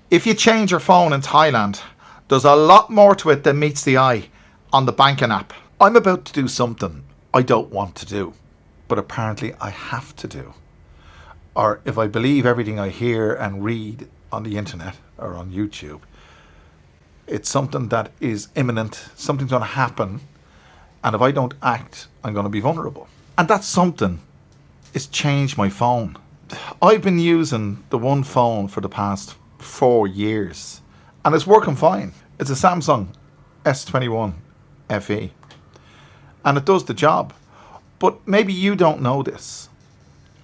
If you change your phone in Thailand, there's a lot more to it than meets the eye on the banking app. I'm about to do something I don't want to do, but apparently I have to do. Or if I believe everything I hear and read on the internet or on YouTube, it's something that is imminent, something's going to happen, and if I don't act, I'm going to be vulnerable. And that something is change my phone. I've been using the one phone for the past 4 years and it's working fine. It's a Samsung S21 FE and it does the job. But maybe you don't know this.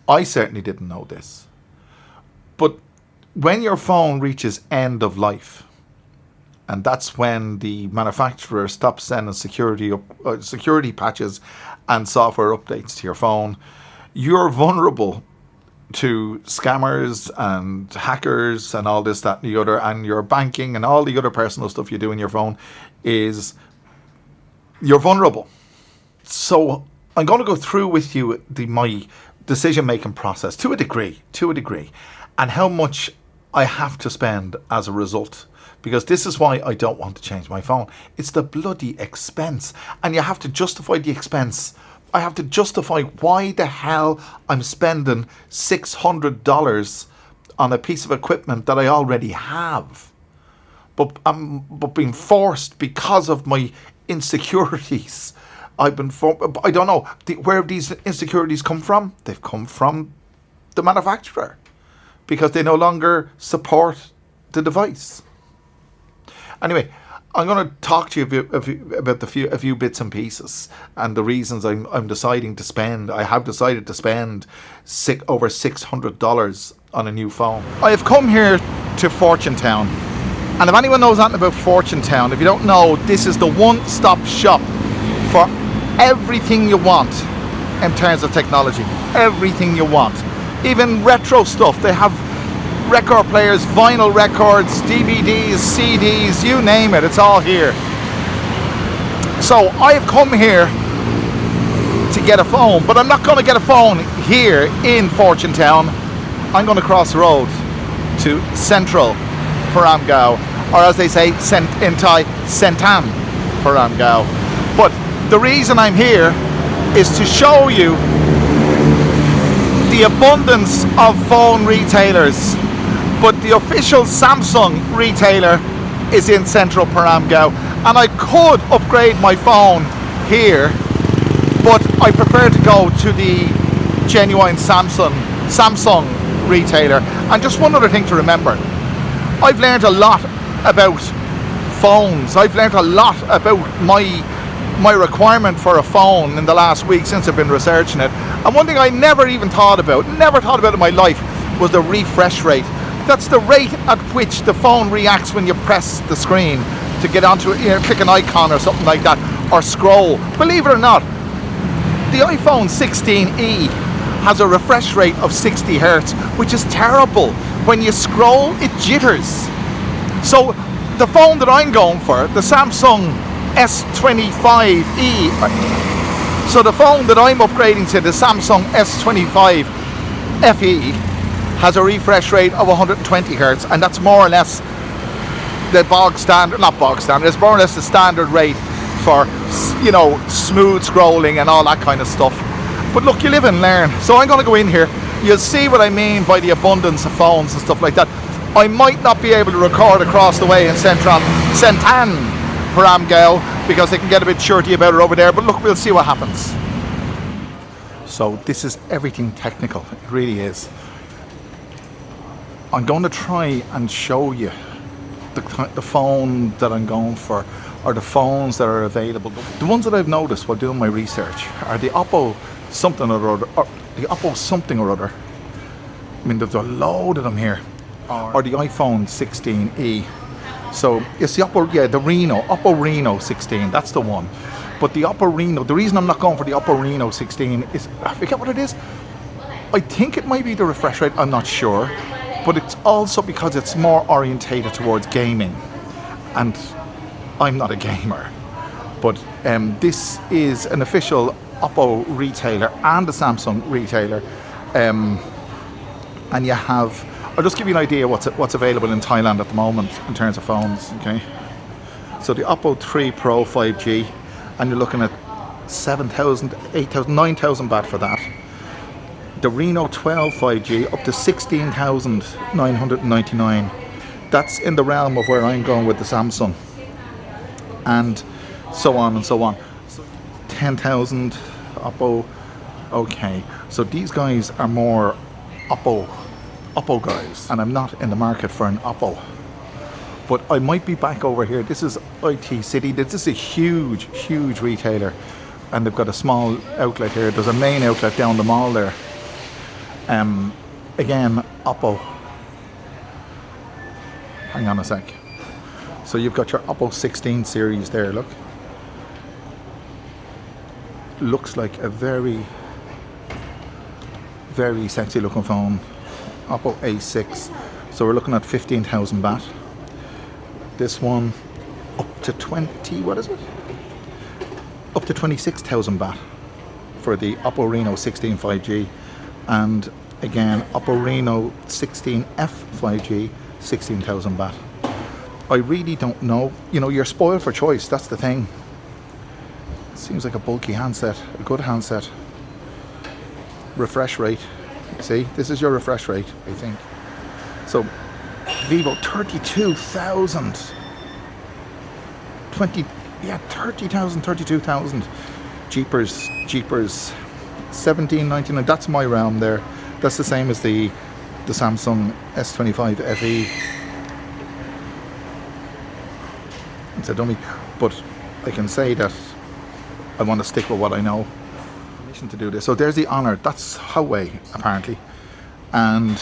I certainly didn't know this. But when your phone reaches end of life, and that's when the manufacturer stops sending security patches and software updates to your phone, you're vulnerable to scammers and hackers and all this, that and the other, and your banking and all the other personal stuff you do in your phone is, you're vulnerable. So I'm going to go through with you my decision-making process to a degree, and how much I have to spend as a result. Because this is why I don't want to change my phone. It's the bloody expense. And you have to justify the expense. I have to justify why the hell I'm spending $600 on a piece of equipment that I already have. But being forced because of my insecurities. I don't know where these insecurities come from. They've come from the manufacturer because they no longer support the device. Anyway, I'm going to talk to you about a few bits and pieces and the reasons I'm deciding to spend. I have decided to spend over $600 on a new phone. I have come here to Fortune Town, and if anyone knows anything about Fortune Town, if you don't know, this is the one-stop shop for everything you want in terms of technology. Everything you want, even retro stuff. They have record players, vinyl records, DVDs, CDs, you name it, it's all here. So I've come here to get a phone, but I'm not going to get a phone here in Fortune Town. I'm going to cross the road to Central Paramgao, or as they say in Thai, Sentam Paramgao. But the reason I'm here is to show you the abundance of phone retailers. But the official Samsung retailer is in Central Paramgao, and I could upgrade my phone here, but I prefer to go to the genuine Samsung retailer. And just one other thing to remember, I've learned a lot about phones. I've learned a lot about my requirement for a phone in the last week since I've been researching it. And one thing I never thought about in my life was the refresh rate. That's the rate at which the phone reacts when you press the screen to get onto it, click an icon or something like that, or scroll. Believe it or not, the iPhone 16e has a refresh rate of 60 Hertz, which is terrible. When you scroll, it jitters. So the phone that I'm going for, the Samsung S25e, so the phone that I'm upgrading to, the Samsung S25 FE, has a refresh rate of 120 Hertz, and that's more or less the it's more or less the standard rate for, you know, smooth scrolling and all that kind of stuff. But look, you live and learn. So I'm going to go in here. You'll see what I mean by the abundance of phones and stuff like that. I might not be able to record across the way in Sentan Paramgao because they can get a bit shirty about it over there, but look, we'll see what happens. So this is everything technical, it really is. I'm going to try and show you the phone that I'm going for, or the phones that are available. The ones that I've noticed while doing my research are the Oppo something or other, I mean, there's a load of them here, or the iPhone 16e. So it's the Oppo Reno 16, that's the one. But the Oppo Reno, the reason I'm not going for the Oppo Reno 16 is, I forget what it is. I think it might be the refresh rate, I'm not sure. But it's also because it's more orientated towards gaming, and I'm not a gamer. But this is an official Oppo retailer and a Samsung retailer, and you have I'll just give you an idea what's available in Thailand at the moment in terms of phones. Okay, so the Oppo 3 Pro 5G, and you're looking at 7,000, 8,000, 9,000 baht for that. The Reno 12 5G up to 16,999. That's in the realm of where I'm going with the Samsung, and so on and so on. 10,000 Oppo. Okay, so these guys are more Oppo guys, and I'm not in the market for an Oppo. But I might be back over here. This is IT City. This is a huge retailer, and they've got a small outlet here. There's a main outlet down the mall there. Again, Oppo. Hang on a sec. So you've got your Oppo 16 series there, look. Looks like a very sexy looking phone. Oppo A6. So we're looking at 15,000 baht. This one up to 20, what is it? Up to 26,000 baht for the Oppo Reno 16 5G. And again, Oppo Reno 16F 5G, 16,000 baht. I really don't know. You know, you're spoiled for choice, that's the thing. Seems like a bulky handset, a good handset. Refresh rate. See, this is your refresh rate, I think. So, Vivo, 32,000. 30,000, 32,000. Jeepers. 1799. That's my realm there. That's the same as the Samsung S25 FE. It's a dummy, but I can say that I want to stick with what I know. Permission to do this. So there's the Honor. That's Huawei apparently, and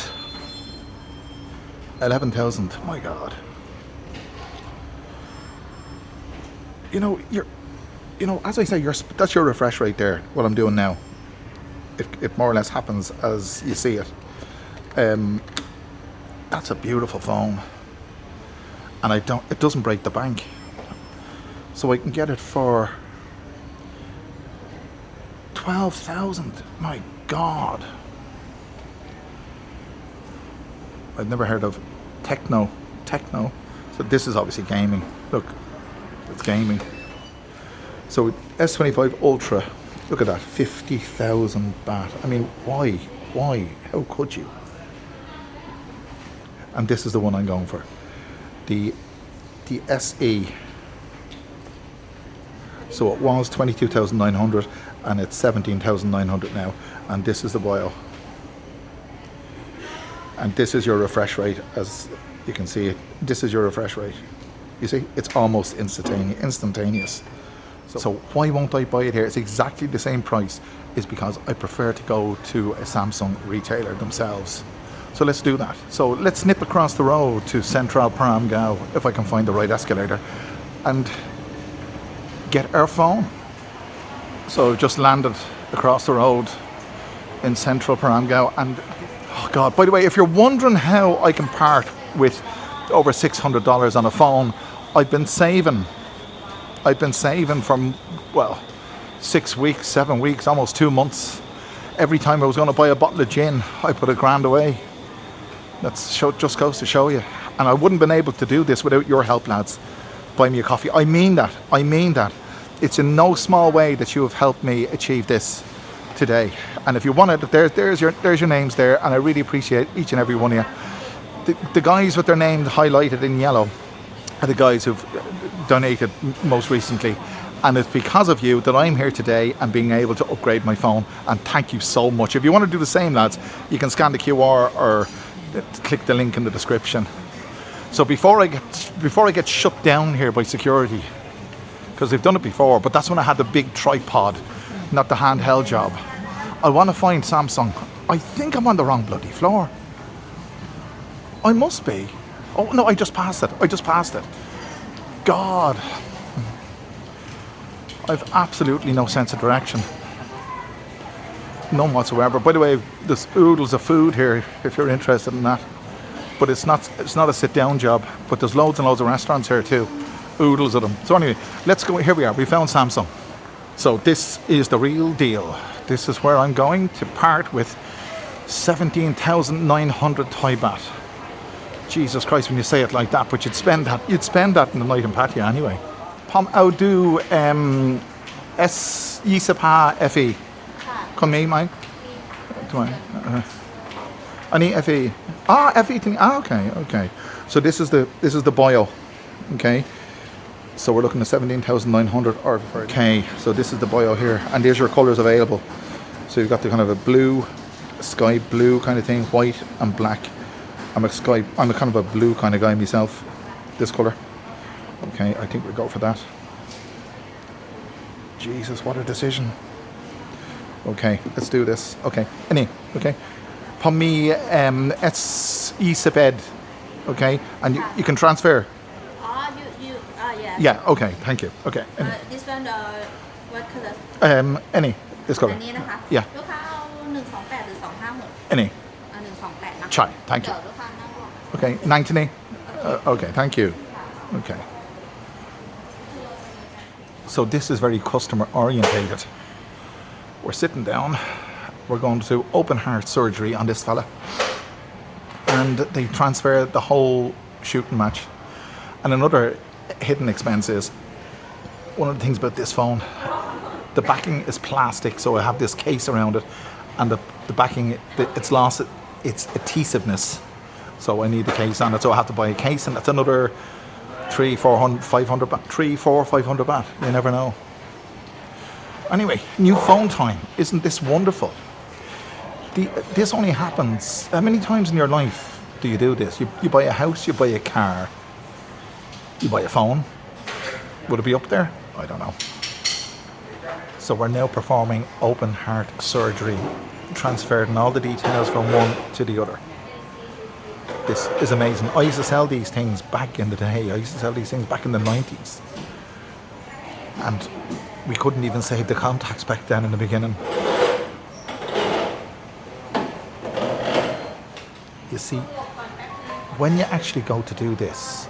11,000. My God. You know, as I say, that's your refresh rate there. What I'm doing now, it more or less happens as you see it. That's a beautiful phone, and it doesn't break the bank. So I can get it for 12,000. My God. I've never heard of Techno. So this is obviously gaming. Look, it's gaming. So S25 Ultra, look at that, 50,000 baht. I mean, why? How could you? And this is the one I'm going for. The SE. So it was 22,900 and it's 17,900 now. And this is the bio. And this is your refresh rate, as you can see. This is your refresh rate. You see, it's almost instantaneous. So why won't I buy it here? It's exactly the same price. Is because I prefer to go to a Samsung retailer themselves. So let's do that. So let's nip across the road to Central Param Gao, if I can find the right escalator, and get our phone. So I've just landed across the road in Central Param Gao, and oh God, by the way, if you're wondering how I can part with over $600 on a phone, I've been saving from, well, 6 weeks, 7 weeks, almost 2 months. Every time I was going to buy a bottle of gin, I put $1,000 away. Just goes to show you. And I wouldn't have been able to do this without your help, lads. Buy me a coffee. I mean that. It's in no small way that you have helped me achieve this today. And if you want it, there's your names there, and I really appreciate each and every one of you. The guys with their names highlighted in yellow are the guys who've donated most recently. And it's because of you that I'm here today and being able to upgrade my phone. And thank you so much. If you want to do the same, lads, you can scan the QR or click the link in the description. So before I get shut down here by security, because they've done it before, but that's when I had the big tripod, not the handheld job. I want to find Samsung. I think I'm on the wrong bloody floor. I must be. Oh no, I just passed it. God. I've absolutely no sense of direction. None whatsoever. By the way, there's oodles of food here if you're interested in that. But it's not a sit-down job. But there's loads and loads of restaurants here too. Oodles of them. So anyway, let's go. Here we are. We found Samsung. So this is the real deal. This is where I'm going to part with 17,900 Thai baht. Jesus Christ, when you say it like that, but you'd spend that in the night in Pattaya anyway. Pom Audu S Yisapa FE. ค่ะ Con me mine? Any FE? FE thing. Okay. So this is the bio. Okay. So we're looking at 17,900 or okay. So this is the bio here, and there's your colours available. So you've got the kind of a blue, sky blue kind of thing, white and black. I'm a kind of a blue kind of guy myself. This colour. Okay, I think we'll go for that. Jesus, what a decision. Okay, let's do this. Okay, okay. Pon me SE-SIPED. Okay, and you can transfer. yeah Yeah, okay, thank you. Okay. this one what color Any. This อั colour. นนี้นะคะ Yeah. ลูกค้าเอา128หรือ256 Any. เอา128นะคะ Chai, thank you. เดี๋ยวลูกค้านั่งรอ Okay, 90. Okay, thank you. Okay. So this is very customer orientated. We're sitting down. We're going to do open heart surgery on this fella. And they transfer the whole shooting match. And another hidden expense is, one of the things about this phone, the backing is plastic, so I have this case around it, and the backing, it's lost its adhesiveness. So I need the case on it, so I have to buy a case, and that's another 500 baht. 500 baht. You never know. Anyway, new phone time. Isn't this wonderful? This only happens. How many times in your life do you do this? You buy a house, you buy a car, you buy a phone. Would it be up there? I don't know. So we're now performing open heart surgery, transferring all the details from one to the other. This is amazing. I used to sell these things back in the day. I used to sell these things back in the 90s. And we couldn't even save the contacts back then in the beginning. You see, when you actually go to do this,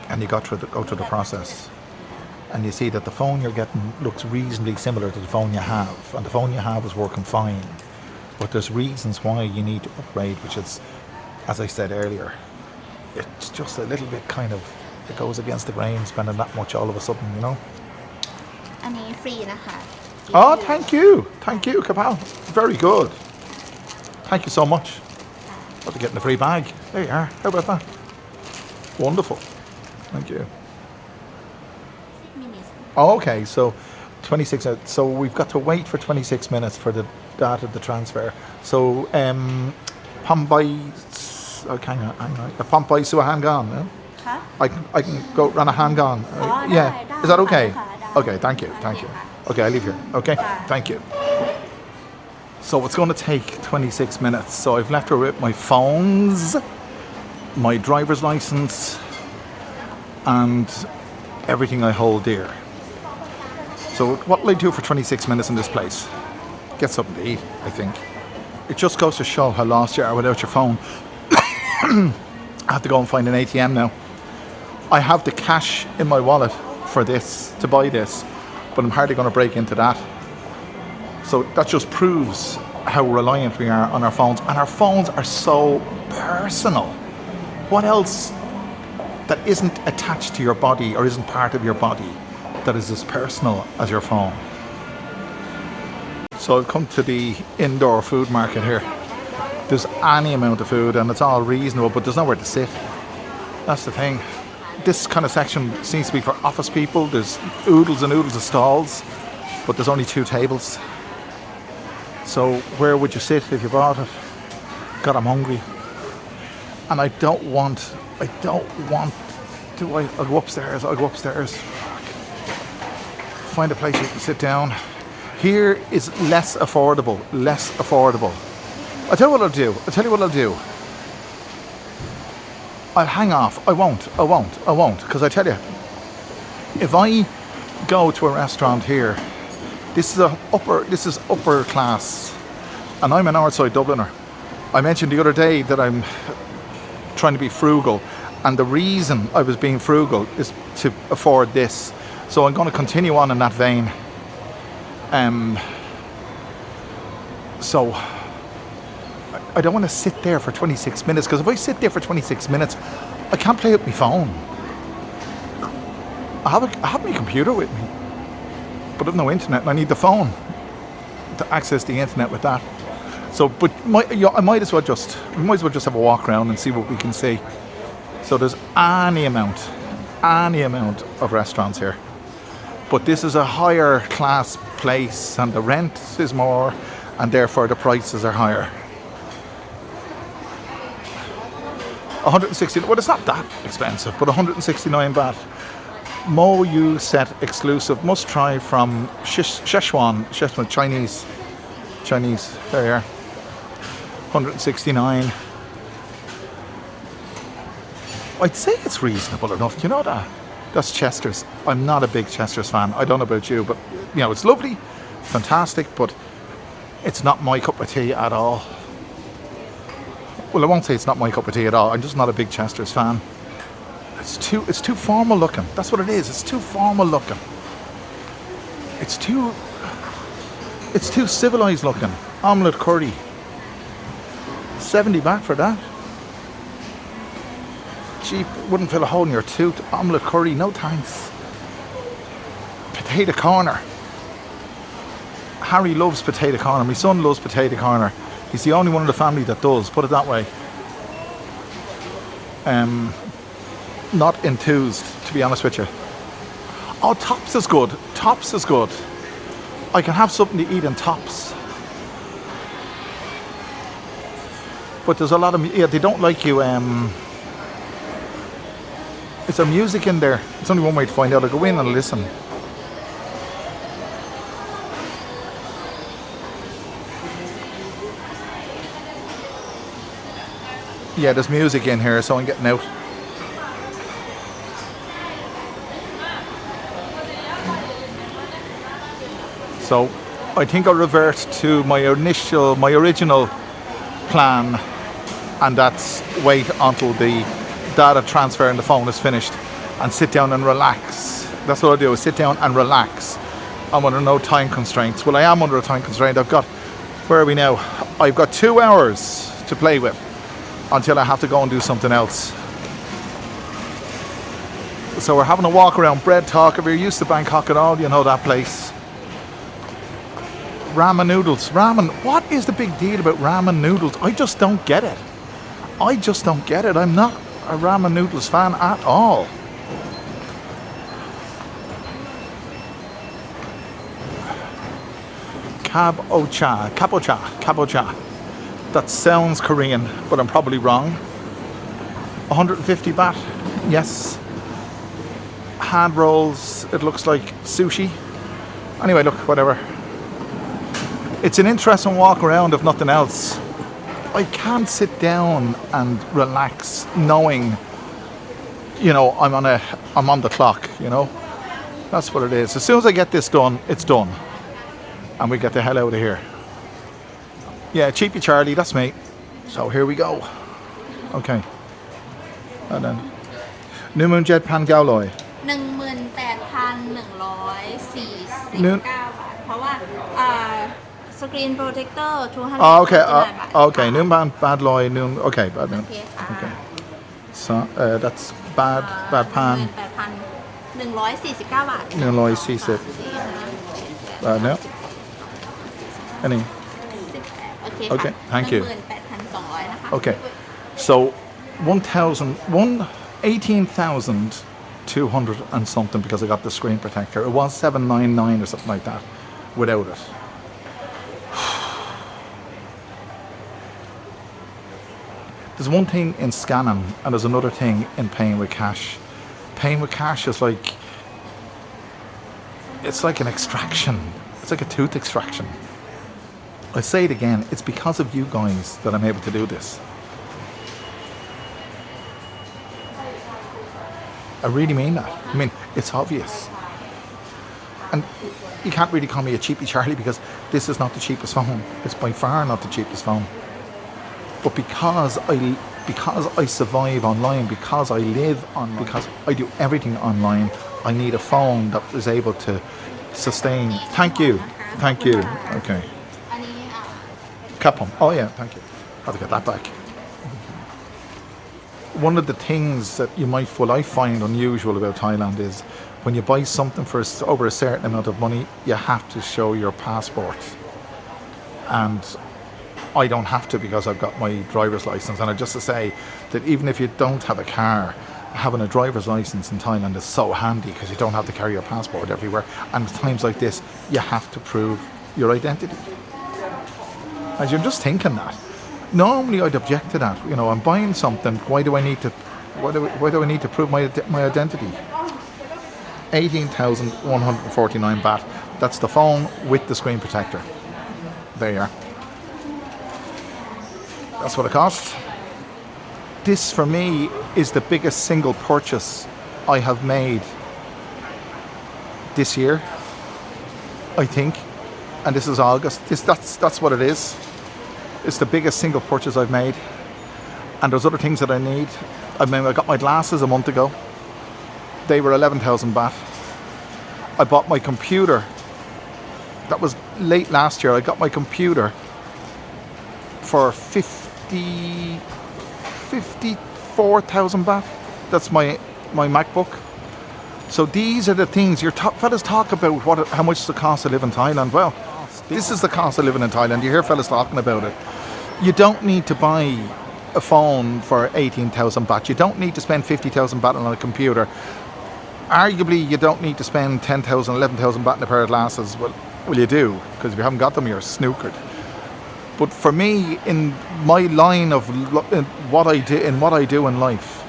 and you go through the process, and you see that the phone you're getting looks reasonably similar to the phone you have, and the phone you have is working fine, but there's reasons why you need to upgrade, which is, as I said earlier, it's just a little bit kind of, it goes against the grain spending that much all of a sudden, you know. อันนี้ฟรีนะคะ Oh, thank you, Kapow. Very good. Thank you so much. I'll be getting a free bag. There you are. How about that? Wonderful. Thank you. minutes Oh, okay, so 26. So we've got to wait for 26 minutes for the data to transfer. So, Pambai, hang on. Pambai Suahan gone. No? ค่ะ I can go run a hand on. Yeah. Is that okay? Okay, thank you. Okay, I leave here. Okay, thank you. So it's going to take 26 minutes. So I've left her with my phones, my driver's license, and everything I hold dear. So what will I do for 26 minutes in this place? Get something to eat, I think. It just goes to show how lost you are without your phone. I have to go and find an ATM now. I have the cash in my wallet for this, to buy this, but I'm hardly going to break into that. So that just proves how reliant we are on our phones. And our phones are so personal. What else that isn't attached to your body or isn't part of your body that is as personal as your phone? So I've come to the indoor food market here. There's any amount of food and it's all reasonable, but there's nowhere to sit. That's the thing. This kind of section seems to be for office people. There's oodles and oodles of stalls, but there's only 2 tables. So where would you sit if you bought it? God, I'm hungry. And I don't want, I'll go upstairs. Fuck. Find a place you can sit down. Here is less affordable. I'll tell you what I'll do. I'll hang off. I won't. Because I tell you, if I go to a restaurant here, this is upper class, and I'm an Northside Dubliner. I mentioned the other day that I'm trying to be frugal, and the reason I was being frugal is to afford this. So I'm going to continue on in that vein. So I don't want to sit there for 26 minutes, because if I sit there for 26 minutes, I can't play with my phone. I have my computer with me, but I've no internet, and I need the phone to access the internet with that. So, but I might as well just have a walk around and see what we can see. So there's any amount of restaurants here, but this is a higher class place, and the rent is more, and therefore the prices are higher. 160. Well, it's not that expensive, but 169 baht. Mo Yu set exclusive. Must try from Szechuan Chinese. There you are. 169. I'd say it's reasonable enough. You know that? That's Chester's. I'm not a big Chester's fan. I don't know about you, but you know, it's lovely, fantastic, but it's not my cup of tea at all. Well, I won't say it's not my cup of tea at all. I'm just not a big Chester's fan. It's too formal looking. That's what it is. It's too formal looking. It's too civilized looking. Omelette curry. 70 baht for that. Cheap, wouldn't fill a hole in your tooth. Omelette curry, no thanks. Potato corner. Harry loves potato corner. My son loves potato corner. He's the only one in the family that does, put it that way. Not enthused, to be honest with you. Oh, Tops is good. Tops is good. I can have something to eat in Tops. But there's a lot of, yeah, they don't like you, is there music in there? It's only one way to find out. I'll go in and listen. Yeah, there's music in here, so I'm getting out. So I think I'll revert to my original plan, and that's wait until the data transfer on the phone is finished and sit down and relax. That's what I do, is sit down and relax. I'm under no time constraints. Well, I am under a time constraint. I've got, where are we now? I've got 2 hours to play with until I have to go and do something else. So we're having a walk around Bread Talk. If you're used to Bangkok at all, you know that place. Ramen noodles. Ramen. What is the big deal about ramen noodles? I just don't get it. I'm not a ramen noodles fan at all. Kabocha. That sounds Korean, but I'm probably wrong. 150 baht. Yes. Hand rolls. It looks like sushi. Anyway, look, whatever. It's an interesting walk around, if nothing else. I can't sit down and relax knowing, you know, I'm on the clock, you know. That's what it is. As soon as I get this done, it's done. And we get the hell out of here. Yeah, Cheapy Charlie, that's me. So here we go. Okay. And then New Moon Jet Pan Gao Loi. 18,149 บาท เพราะว่าสกรีนโปรเทคเตอร์200 Okay, okay. Noon Bad Loi, Noon. Okay, Bad Noon. Okay. So that's Bad Pan. 18,149 บาท 140. Bad no. Any? Okay, thank you. 18,200 นะคะ Okay. So 18,200 and something, because I got the screen protector. It was 799 or something like that without it. There's one thing in scanning, and there's another thing in paying with cash. Paying with cash is like, it's like an extraction. It's like a tooth extraction. I say it again, it's because of you guys that I'm able to do this. I really mean that. I mean, it's obvious. And you can't really call me a cheapy Charlie, because this is not the cheapest phone. It's by far not the cheapest phone. But because I survive online, because I live on, because I do everything online, I need a phone that is able to sustain. Thank you. Okay. อันนี้ Kapom. Oh yeah, thank you. Have to get that back. One of the things that I find unusual about Thailand is when you buy something for over a certain amount of money, you have to show your passport. And I don't have to because I've got my driver's license. And just to say that even if you don't have a car, having a driver's license in Thailand is so handy because you don't have to carry your passport everywhere. And at times like this, you have to prove your identity. As you're just thinking that. Normally I'd object to that. You know, I'm buying something. Why do I need to prove my identity? 18,149 baht. That's the phone with the screen protector. There you are. That's what it costs. This for me is the biggest single purchase I have made this year, I think. And this is August. That's what it is. It's the biggest single purchase I've made. And there's other things that I need. I mean, I got my glasses a month ago. They were 11,000 baht. I bought my computer. That was late last year. I got my computer for 54,000 baht. That's my MacBook. So these are the things fellas talk about how much the cost to live in Thailand. Well, this is the cost of living in Thailand. You hear fellas talking about it. You don't need to buy a phone for 18,000 baht. You don't need to spend 50,000 baht on a computer. Arguably, you don't need to spend 10,000, 11,000 baht on a pair of glasses. Well, you do, because if you haven't got them, you're snookered. But for me, in my line of what I do in life,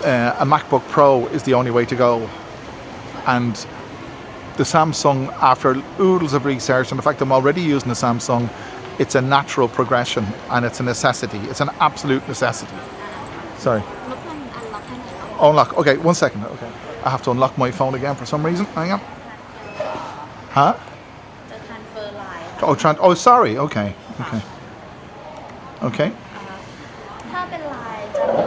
a MacBook Pro is the only way to go. And the Samsung, after oodles of research, and the fact I'm already using a Samsung, it's a natural progression and it's a necessity. It's an absolute necessity. Sorry. Unlock. Okay, 1 second. Okay. I have to unlock my phone again for some reason. Hang on. Huh? Oh, sorry. Okay. Okay. Okay. ถ้าเป็นไลน์จะมี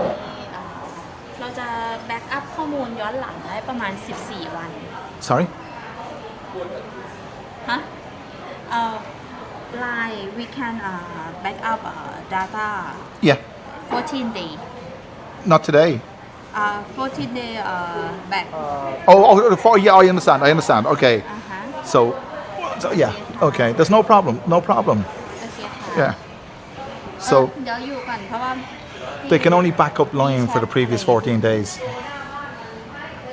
เราจะแบ็กอัพข้อมูลย้อนหลังได้ประมาณ14 วัน Sorry? ฮะLine we can back up data Yeah. 14 day Not today. 14 day back Yeah, I understand. Okay. So yeah. Okay. There's no problem. No problem. โอเคค่ะ Yeah. So เดี๋ยวอยู่ก่อนเพราะว่า they can only back up line for the previous 14 days.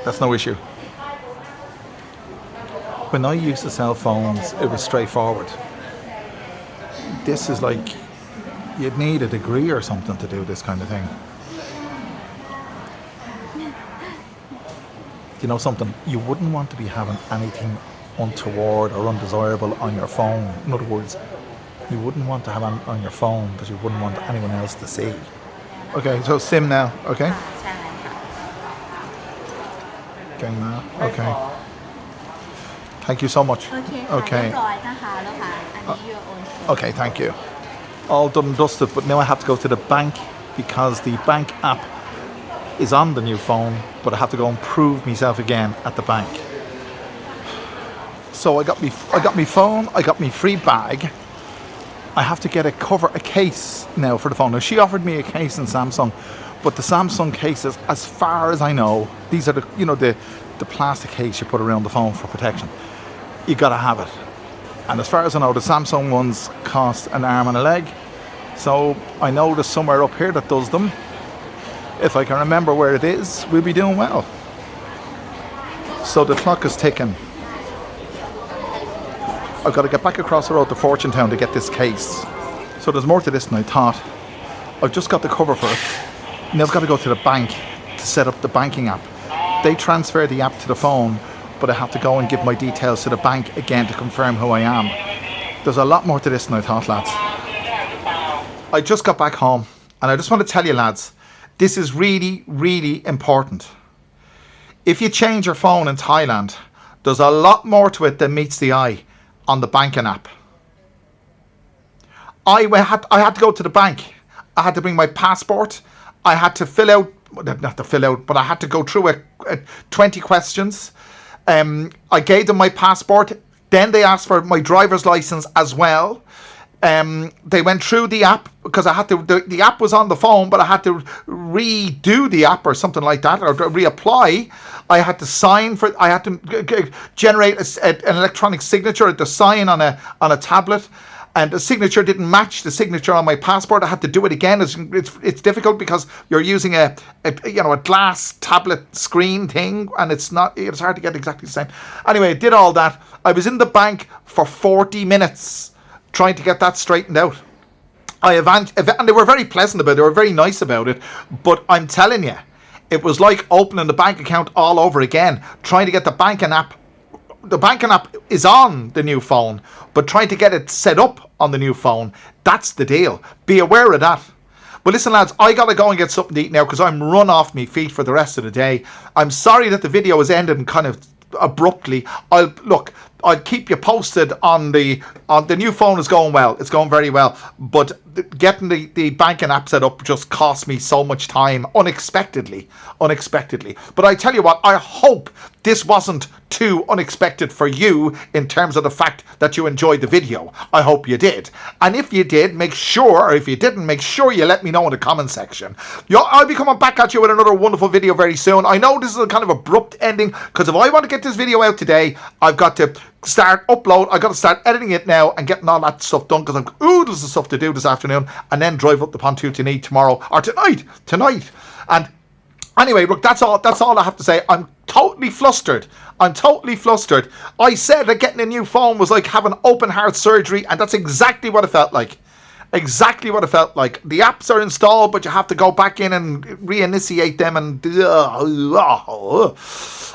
That's no issue. When I used to sell phones, it was straightforward. This is like you'd need a degree or something to do this kind of thing. You know something? You wouldn't want to be having anything untoward or undesirable on your phone. In other words, you wouldn't want to have on your phone that you wouldn't want anyone else to see. Okay, so SIM now, okay? ใช่ค่ะ Okay, now, okay. Thank you so much. โอเคค่ะ Okay. เรียบร้อยนะคะแล้วค่ะอันนี้ your own Okay, thank you. All done and dusted, but now I have to go to the bank because the bank app is on the new phone, but I have to go and prove myself again at the bank. So I got me phone, I got me free bag. I have to get a case now for the phone. Now she offered me a case in Samsung, but the Samsung cases, as far as I know, these are the plastic case you put around the phone for protection. You gotta have it. And as far as I know, the Samsung ones cost an arm and a leg. So I know there's somewhere up here that does them. If I can remember where it is, we'll be doing well. So the clock is ticking. I've got to get back across the road to Fortune Town to get this case. So there's more to this than I thought. I've just got the cover for it. Now I've got to go to the bank to set up the banking app. They transfer the app to the phone, but I have to go and give my details to the bank again to confirm who I am. There's a lot more to this than I thought, lads. I just got back home, and I just want to tell you, lads, this is really, really important. If you change your phone in Thailand, there's a lot more to it than meets the eye on the banking app. I had to go to the bank. I had to bring my passport. I had to but I had to go through 20 questions. I gave them my passport. Then they asked for my driver's license as well. They went through the app because I had to. The app was on the phone, but I had to redo the app or something like that, or reapply. I had to sign for. I had to generate an electronic signature to sign on a tablet. And the signature didn't match the signature on my passport. I had to do it again. It's difficult because you're using a glass tablet screen thing, and it's hard to get exactly the same. Anyway, I did all that. I was in the bank for 40 minutes trying to get that straightened out. And they were very pleasant about it. They were very nice about it. But I'm telling you, it was like opening the bank account all over again, trying to get the banking app. The banking app is on the new phone, but trying to get it set up on the new phone, that's the deal. Be aware of that. But listen, lads, I got to go and get something to eat now because I'm run off my feet for the rest of the day. I'm sorry that the video has ended kind of abruptly. I'll keep you posted on the new phone. Is going well. It's going very well. But getting the banking app set up just cost me so much time unexpectedly. But I tell you what, I hope this wasn't too unexpected for you in terms of the fact that you enjoyed the video. I hope you did. And if you did, make sure, or if you didn't, make sure you let me know in the comment section. I'll be coming back at you with another wonderful video very soon. I know this is a kind of abrupt ending because if I want to get this video out today, I've got to start editing it now and getting all that stuff done because I've oodles of stuff to do this afternoon, and then drive up the Pontoon to Need tomorrow or tonight. And anyway, look, that's all I have to say. I'm totally flustered. I said that getting a new phone was like having open heart surgery, and that's exactly what it felt like. The apps are installed, but you have to go back in and reinitiate them, and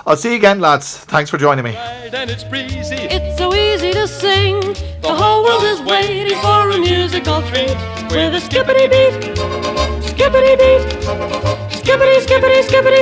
I'll see you again, lads. Thanks for joining me. And it's breezy. It's so easy to sing. The whole world is waiting for a musical treat with a skippity beat, skippity beat, skippity skippity skippity